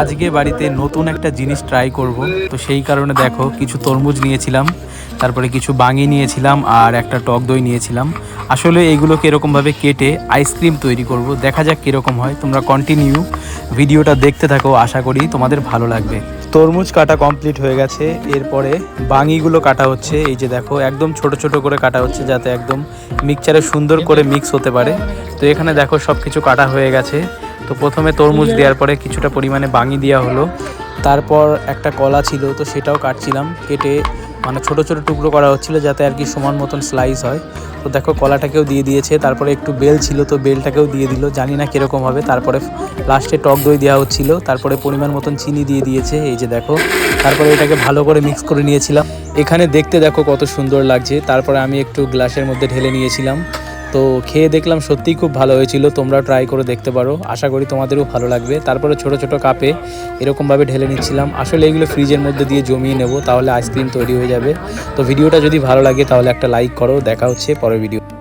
আজকে বাড়িতে নতুন একটা জিনিস ট্রাই করব, তো সেই কারণে দেখো কিছু তরমুজ নিয়েছিলাম, তারপরে কিছু বাঙি নিয়েছিলাম আর একটা টক দই নিয়েছিলাম। আসলে এইগুলোকে এরকমভাবে কেটে আইসক্রিম তৈরি করব, দেখা যাক কীরকম হয়। তোমরা কন্টিনিউ ভিডিওটা দেখতে থাকো, আশা করি তোমাদের ভালো লাগবে। তরমুজ কাটা কমপ্লিট হয়ে গেছে, এরপরে বাঙিগুলো কাটা হচ্ছে। এই যে দেখো একদম ছোট ছোট করে কাটা হচ্ছে যাতে একদম মিক্সচারে সুন্দর করে মিক্স হতে পারে। তো এখানে দেখো সব কিছু কাটা হয়ে গেছে। তো প্রথমে তরমুজ দেওয়ার পরে কিছুটা পরিমাণে বাঙি দেওয়া হলো, তারপর একটা কলা ছিল তো সেটাও কাটছিলাম, কেটে মানে ছোট ছোট টুকরো করা হচ্ছিল যাতে আর কি সমান মতন স্লাইস হয়। তো দেখো কলাটাকেও দিয়ে দিয়েছে, তারপরে একটু বেল ছিল তো বেলটাকেও দিয়ে দিল, জানি না কীরকম হবে। তারপরে লাস্টে টক দই দেওয়া হচ্ছিল, তারপরে পরিমাণ মতন চিনি দিয়ে দিয়েছে। এই যে দেখো, তারপরে এটাকে ভালো করে মিক্স করে নিয়েছিলাম। এখানে দেখতে দেখো কত সুন্দর লাগছে। তারপরে আমি একটু গ্লাসের মধ্যে ঢেলে নিয়েছিলাম, তো খেয়ে দেখলাম সত্যিই খুব ভালো হয়েছিল। তোমরা ট্রাই করে দেখতে পারো, আশা করি তোমাদেরও ভালো লাগবে। তারপরে ছোট ছোট কাপে এরকমভাবে ঢেলে নিচ্ছিলাম। আসলে এগুলো ফ্রিজের মধ্যে দিয়ে জমিয়ে নেব, তাহলে আইসক্রিম তৈরি হয়ে যাবে। তো ভিডিওটা যদি ভালো লাগে তাহলে একটা লাইক করো। দেখা হচ্ছে পরের ভিডিও।